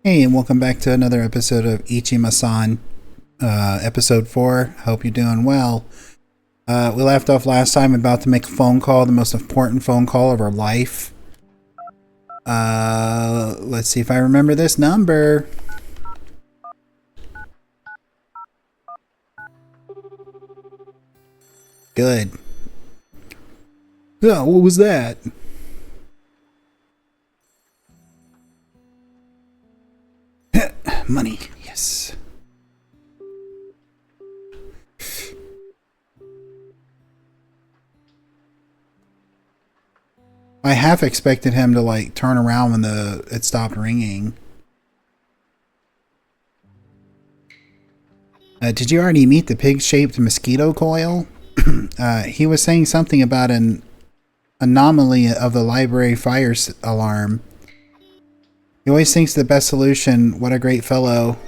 Hey, and welcome back to another episode of Ichima-San, episode 4. Hope you're doing well. We left off last time about to make a phone call, the most important phone call of our life. Let's see if I remember this number. Good. Oh, what was that? Money, yes. I half expected him to like turn around when it stopped ringing. Did you already meet the pig-shaped mosquito coil? He was saying something about an anomaly of the library fire alarm. He always thinks the best solution. What a great fellow.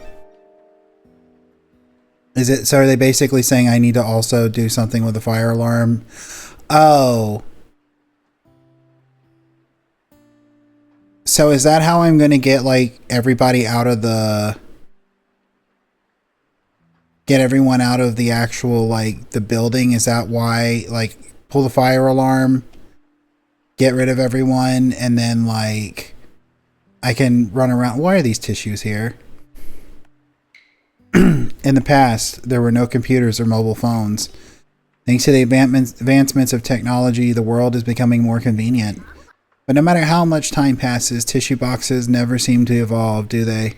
Is it, so are they basically saying I need to also do something with the fire alarm? Oh. So is that how I'm going to get like everybody out of get everyone out of the actual like the building? Is that why, like, pull the fire alarm, get rid of everyone, and then like I can run around? Why are these tissues here? In the past, there were no computers or mobile phones. Thanks to the advancements of technology, the world is becoming more convenient. But no matter how much time passes, tissue boxes never seem to evolve, do they?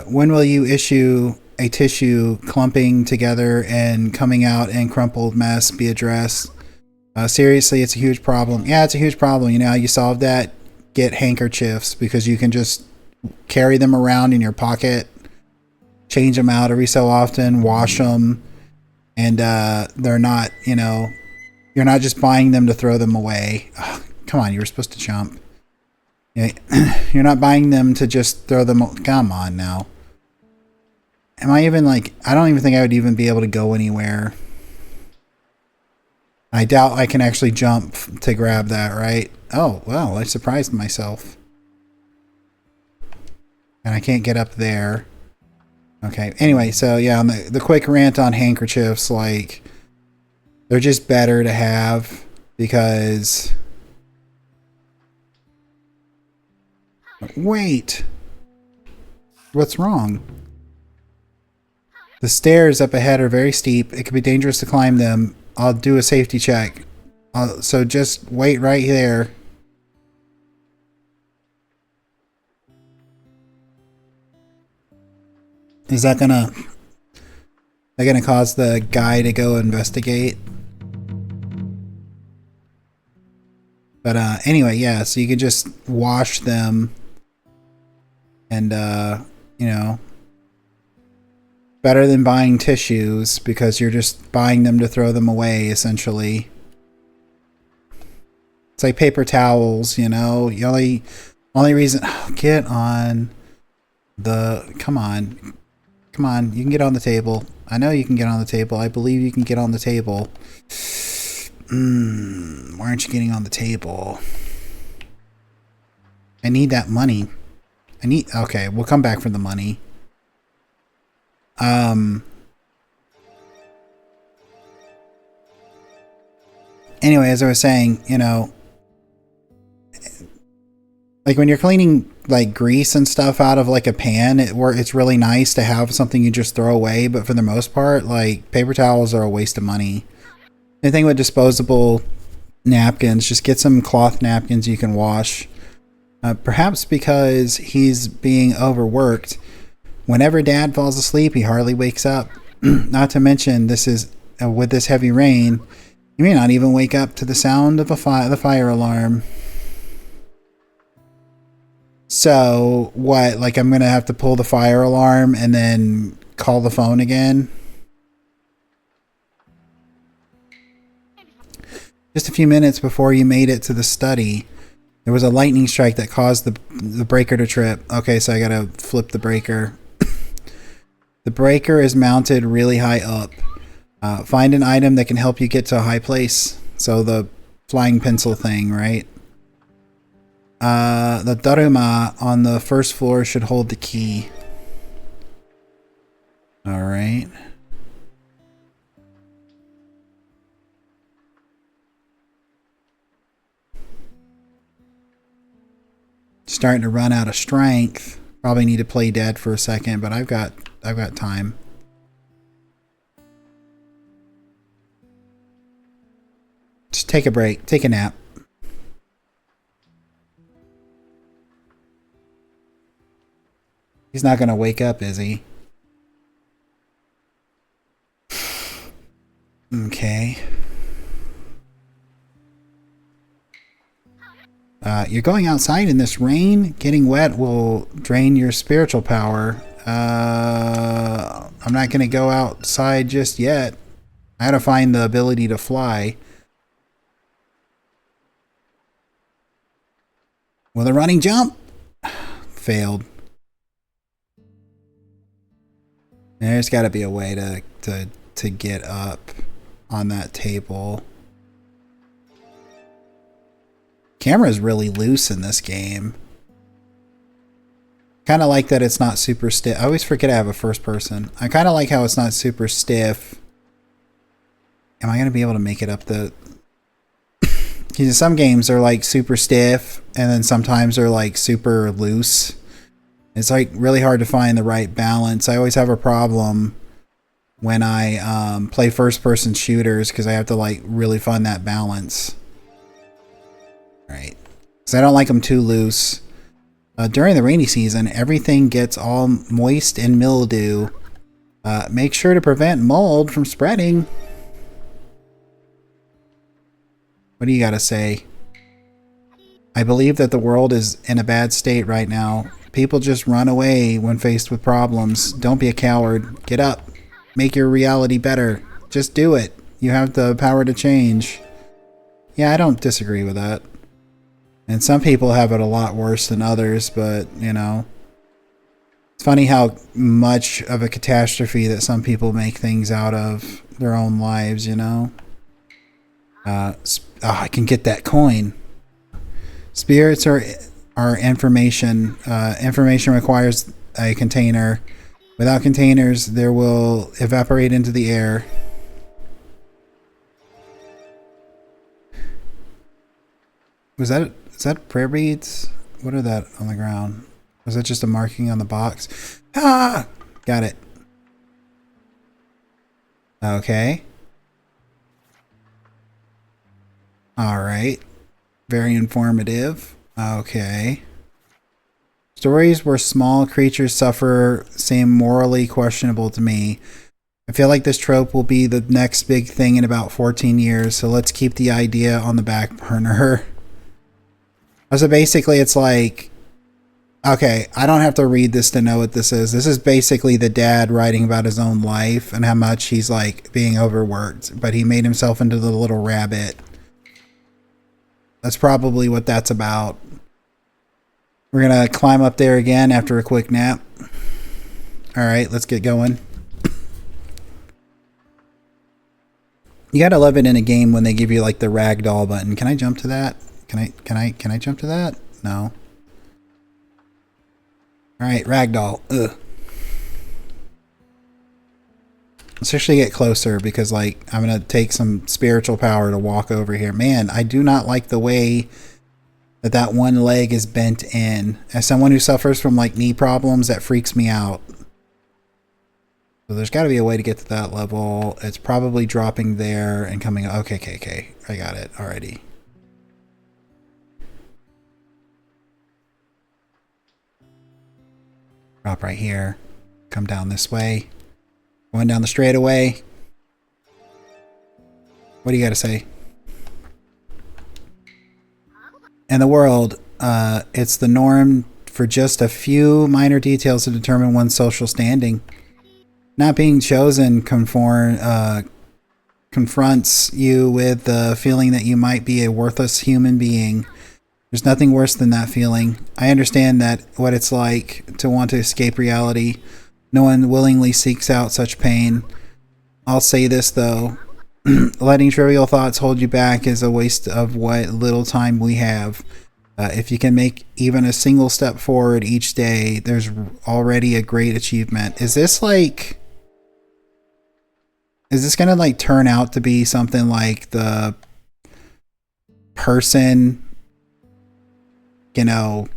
When will you issue a tissue clumping together and coming out in crumpled mess be addressed? Seriously, it's a huge problem. Yeah, it's a huge problem. You know how you solve that? Get handkerchiefs, because you can just carry them around in your pocket, change them out every so often, wash them, and they're not, you know, you're not just buying them to throw them away. Ugh, come on, you were supposed to jump. You're not buying them to just throw them. Come on now. Am I even like, I don't even think I would even be able to go anywhere. I doubt I can actually jump to grab that, right? Oh, well, I surprised myself. And I can't get up there. Okay, anyway, so yeah, on the quick rant on handkerchiefs, like, they're just better to have because... Wait! What's wrong? The stairs up ahead are very steep. It could be dangerous to climb them. I'll do a safety check. So just wait right there. Is that gonna cause the guy to go investigate? But anyway, yeah, so you can just wash them and you know, better than buying tissues because you're just buying them to throw them away essentially. It's like paper towels, you know. The only reason, get on the, come on, you can get on the table. I know you can get on the table. I believe you can get on the table. Why aren't you getting on the table? I need that money. Okay, we'll come back for the money. Anyway, as I was saying, you know, like when you're cleaning like grease and stuff out of like a pan, it's really nice to have something you just throw away. But for the most part, like, paper towels are a waste of money. The thing with disposable napkins, just get some cloth napkins you can wash. Perhaps because he's being overworked. Whenever Dad falls asleep, he hardly wakes up. Not to mention, this is with this heavy rain, you may not even wake up to the sound of the fire alarm. So what? Like, I'm gonna have to pull the fire alarm and then call the phone again? Just a few minutes before you made it to the study, there was a lightning strike that caused the breaker to trip. Okay, so I gotta flip the breaker. The breaker is mounted really high up. Find an item that can help you get to a high place. So the flying pencil thing, right? The Daruma on the first floor should hold the key. Alright. Starting to run out of strength. Probably need to play dead for a second, but I've got time. Just take a break. Take a nap. He's not going to wake up, is he? Okay. You're going outside in this rain. Getting wet will drain your spiritual power. I'm not going to go outside just yet. I gotta find the ability to fly. Will the running jump? Failed. There's got to be a way to get up on that table. Camera's really loose in this game. Kind of like that it's not super stiff. I always forget I have a first person. I kind of like how it's not super stiff. Am I going to be able to make it up the... Because some games are like super stiff and then sometimes they're like super loose. It's like really hard to find the right balance. I always have a problem when I play first person shooters because I have to like really find that balance. Right. Because I don't like them too loose. During the rainy season, everything gets all moist and mildew. Make sure to prevent mold from spreading. What do you got to say? I believe that the world is in a bad state right now. People just run away when faced with problems. Don't be a coward. Get up. Make your reality better. Just do it. You have the power to change. Yeah, I don't disagree with that. And some people have it a lot worse than others, but, you know. It's funny how much of a catastrophe that some people make things out of their own lives, you know. I can get that coin. Spirits are information. Information requires a container. Without containers, there will evaporate into the air. Is that prayer beads? What are that on the ground? Was that just a marking on the box? Ah! Got it. Okay. Alright. Very informative. Okay. Stories where small creatures suffer seem morally questionable to me. I feel like this trope will be the next big thing in about 14 years, so let's keep the idea on the back burner. So basically it's like, okay, I don't have to read this to know what this is. This is basically the dad writing about his own life and how much he's like being overworked, but he made himself into the little rabbit. That's probably what that's about. We're going to climb up there again after a quick nap. All right, let's get going. You got to love it in a game when they give you like the ragdoll button. Can I jump to that? Can I jump to that? No. All right, ragdoll. Ugh. Let's actually get closer because like I'm going to take some spiritual power to walk over here. Man, I do not like the way that one leg is bent in. As someone who suffers from like knee problems, that freaks me out. So there's got to be a way to get to that level. It's probably dropping there and coming. Okay. I got it already. Drop right here. Come down this way. Going down the straightaway. What do you got to say? In the world, it's the norm for just a few minor details to determine one's social standing. Not being chosen confronts you with the feeling that you might be a worthless human being. There's nothing worse than that feeling. I understand that what it's like to want to escape reality. No one willingly seeks out such pain. I'll say this though. Letting trivial thoughts hold you back is a waste of what little time we have. If you can make even a single step forward each day, there's already a great achievement. Is this like, is this gonna like turn out to be something like the person, you know,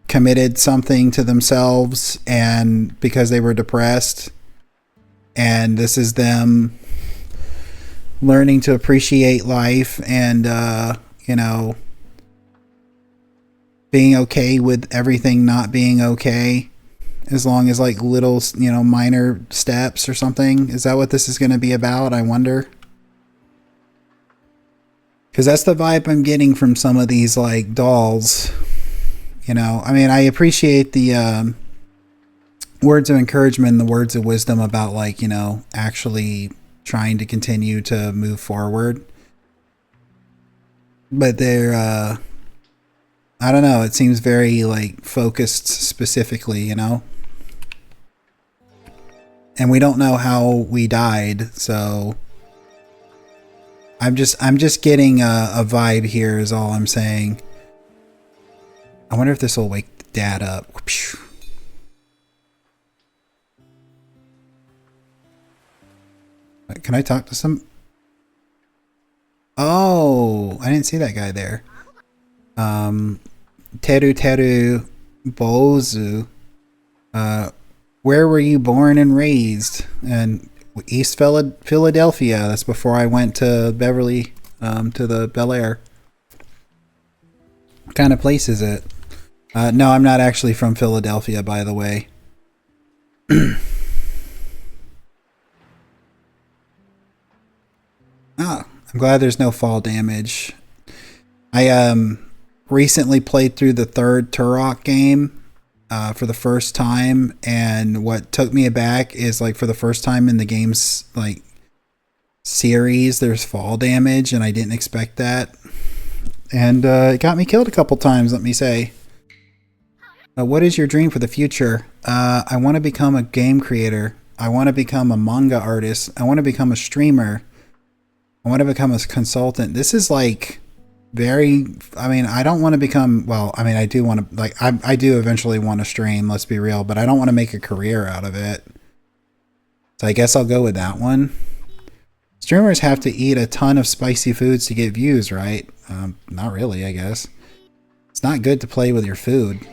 committed something to themselves and because they were depressed, and this is them learning to appreciate life and you know, being okay with everything not being okay, as long as like little, you know, minor steps or something? Is that what this is going to be about? I wonder, because that's the vibe I'm getting from some of these like dolls. You know, I mean, I appreciate the words of encouragement and the words of wisdom about, like, you know, actually trying to continue to move forward, but they're I don't know, it seems very like focused specifically, you know, and we don't know how we died, so I'm just getting a vibe here is all I'm saying. I wonder if this will wake Dad up. Can I talk to some? Oh, I didn't see that guy there. Teru Teru Bozu. Where were you born and raised? And East Philadelphia. That's before I went to Beverly, to the Bel Air. What kind of place is it? No, I'm not actually from Philadelphia, by the way. Oh, I'm glad there's no fall damage. I recently played through the third Turok game for the first time, and what took me aback is, like, for the first time in the game's like series, there's fall damage, and I didn't expect that, and it got me killed a couple times. Let me say. What is your dream for the future? I want to become a game creator. I want to become a manga artist. I want to become a streamer. I want to become a consultant. This is like very, I mean, I don't want to become, well, I mean, I do want to, like, I do eventually want to stream, let's be real, but I don't want to make a career out of it. So I guess I'll go with that one. Streamers have to eat a ton of spicy foods to get views, right? Not really, I guess. It's not good to play with your food.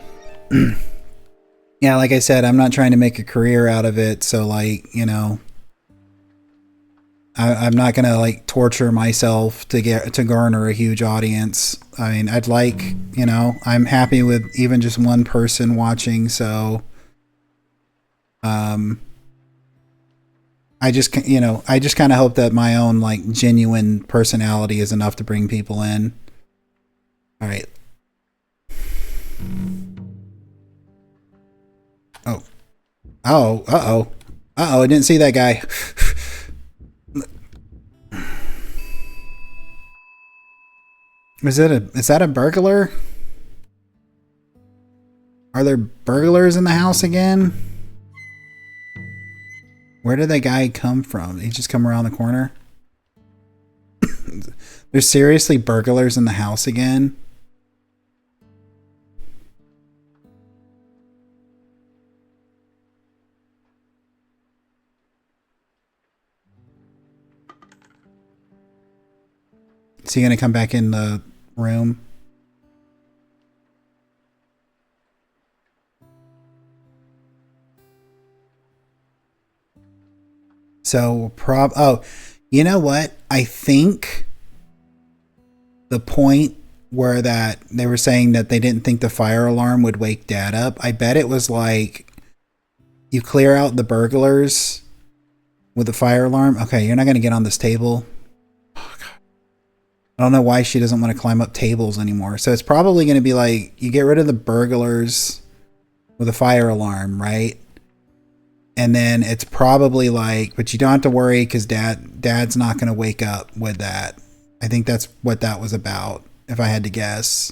Yeah, like I said, I'm not trying to make a career out of it, so, like, you know, I'm not gonna like torture myself to garner a huge audience. I mean, I'd like, you know, I'm happy with even just one person watching, so I just, you know, I just kind of hope that my own like genuine personality is enough to bring people in. All right. Oh. Oh. Uh-oh. Uh-oh, I didn't see that guy. Is that a burglar? Are there burglars in the house again? Where did that guy come from? Did he just come around the corner? There's seriously burglars in the house again? Is he gonna come back in the room? So oh, you know what? I think the point where that they were saying that they didn't think the fire alarm would wake Dad up, I bet it was like you clear out the burglars with the fire alarm. Okay, you're not gonna get on this table. I don't know why she doesn't want to climb up tables anymore. So it's probably going to be like you get rid of the burglars with a fire alarm, right? And then it's probably like, but you don't have to worry because Dad's not going to wake up with that. I think that's what that was about, if I had to guess.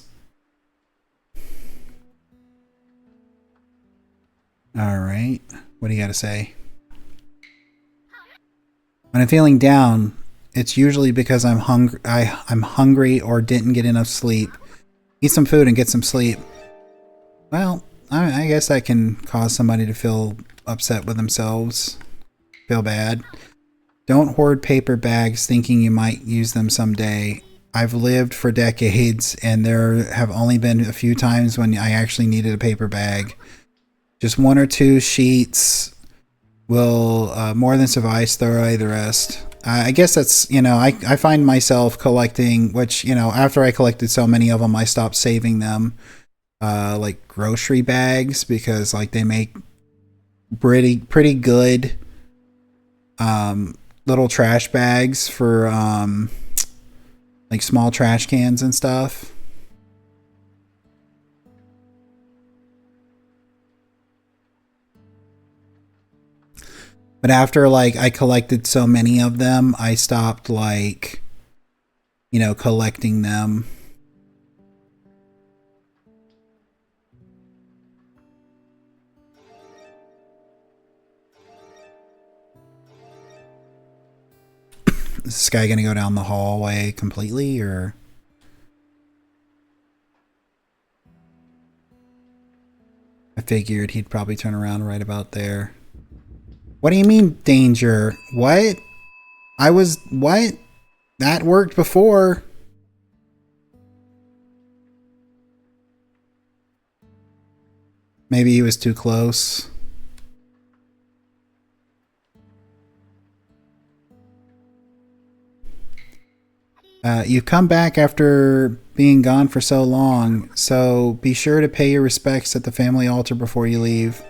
All right. What do you got to say? When I'm feeling down, It's usually because I'm hungry. I'm hungry or didn't get enough sleep. Eat some food and get some sleep. Well, I guess that can cause somebody to feel upset with themselves, feel bad. Don't hoard paper bags thinking you might use them someday. I've lived for decades, and there have only been a few times when I actually needed a paper bag. Just one or two sheets will more than suffice. Throw away the rest. I guess that's, I find myself collecting, which, after I collected so many of them, I stopped saving them, like grocery bags, because like they make pretty good little trash bags for like small trash cans and stuff. But after like I collected so many of them, I stopped like, collecting them. Is this guy gonna go down the hallway completely, or? I figured he'd probably turn around right about there. What do you mean, danger? What? What? That worked before. Maybe he was too close. You've come back after being gone for so long, so be sure to pay your respects at the family altar before you leave.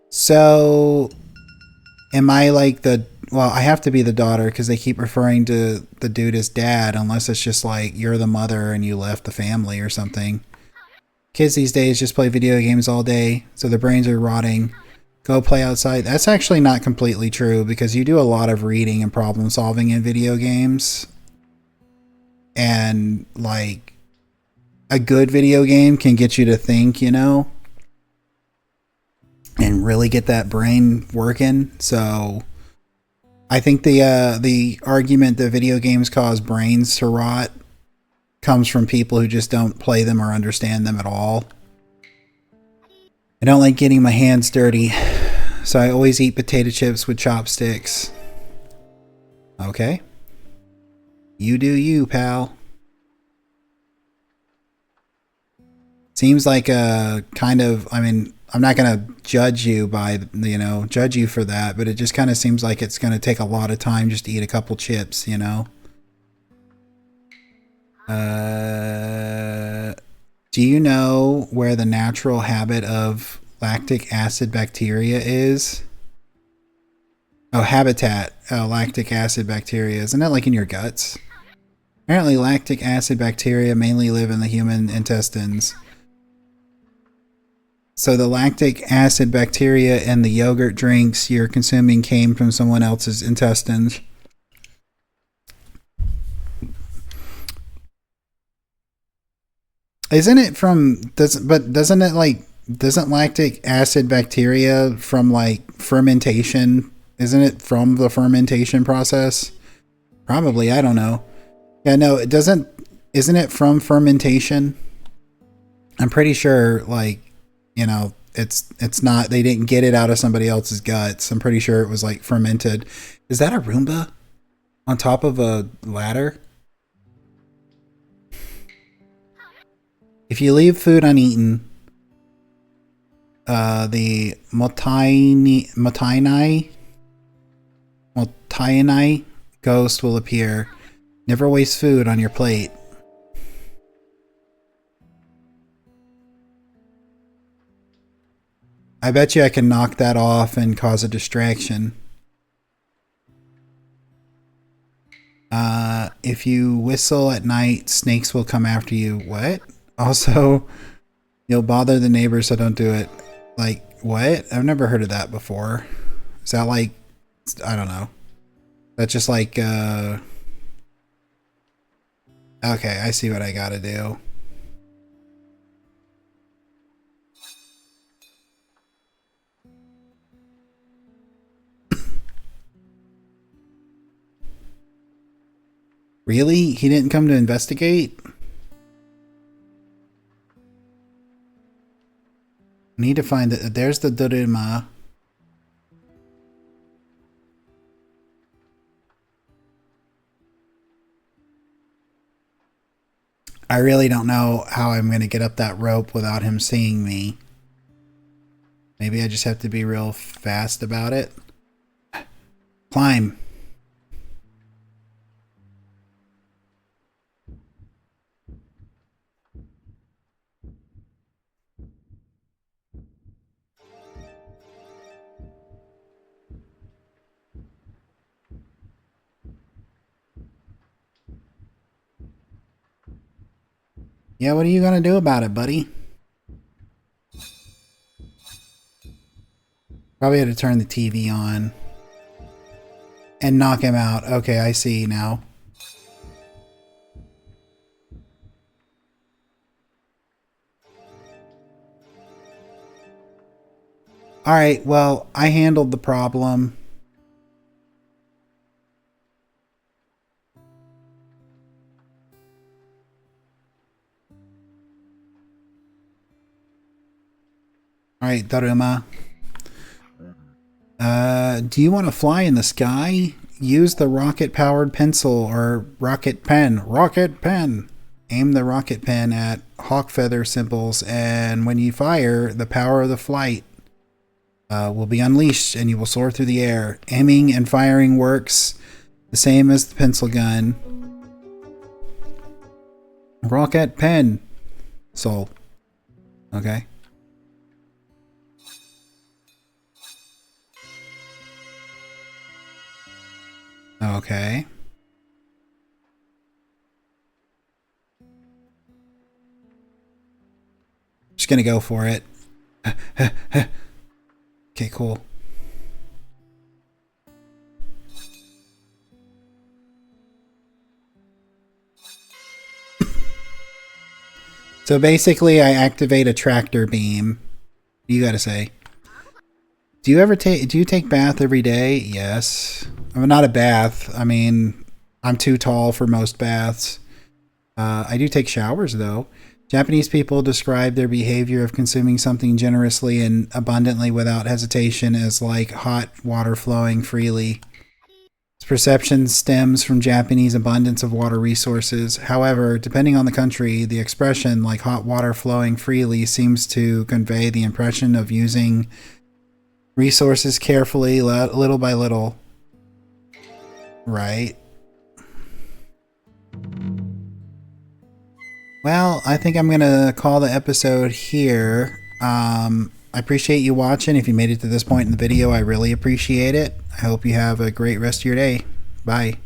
So, am I like well, I have to be the daughter because they keep referring to the dude as dad, unless it's just like you're the mother and you left the family or something. Kids these days just play video games all day, so their brains are rotting. Go play outside. That's actually not completely true, because you do a lot of reading and problem solving in video games. And like a good video game can get you to think, and really get that brain working. So I think the argument that video games cause brains to rot comes from people who just don't play them or understand them at all. I don't like getting my hands dirty, so I always eat potato chips with chopsticks. Okay. You do you, pal. Seems like a kind of, I mean, I'm not going to judge you judge you for that, but it just kind of seems like it's going to take a lot of time just to eat a couple chips, Do you know where the natural habit of lactic acid bacteria is? Oh, habitat. Oh, lactic acid bacteria. Isn't that like in your guts? Apparently, lactic acid bacteria mainly live in the human intestines. So the lactic acid bacteria in the yogurt drinks you're consuming came from someone else's intestines. Isn't it from doesn't it like doesn't lactic acid bacteria from like fermentation? Isn't it from the fermentation process? Probably, I don't know. Yeah, no, it doesn't. Isn't it from fermentation? I'm pretty sure like, it's not, they didn't get it out of somebody else's guts. I'm pretty sure it was like fermented. Is that a Roomba on top of a ladder? If you leave food uneaten, the Motainai ghost will appear. Never waste food on your plate. I bet you I can knock that off and cause a distraction. If you whistle at night, snakes will come after you. What? Also, you'll bother the neighbors, so don't do it. Like, what? I've never heard of that before. Is that like, I don't know. That's just like, okay, I see what I gotta do. Really? He didn't come to investigate? Need to find it. There's the Dorima. I really don't know how I'm going to get up that rope without him seeing me. Maybe I just have to be real fast about it. Climb. Yeah, what are you going to do about it, buddy? Probably had to turn the TV on. And knock him out. Okay, I see now. Alright, well, I handled the problem. Alright, Daruma. Do you want to fly in the sky? Use the rocket-powered pencil or rocket pen. Rocket pen! Aim the rocket pen at hawk feather symbols, and when you fire, the power of the flight will be unleashed and you will soar through the air. Aiming and firing works the same as the pencil gun. Rocket pen. Soul. Okay. Okay. Just gonna go for it. Okay, cool. So basically I activate a tractor beam. You gotta say. Do you take bath every day? Yes. I mean, not a bath. I mean, I'm too tall for most baths. I do take showers though. Japanese people describe their behavior of consuming something generously and abundantly without hesitation as like hot water flowing freely. This perception stems from Japanese abundance of water resources. However, depending on the country, the expression like hot water flowing freely seems to convey the impression of using resources carefully, little by little. Right. Well, I think I'm going to call the episode here. I appreciate you watching. If you made it to this point in the video, I really appreciate it. I hope you have a great rest of your day. Bye.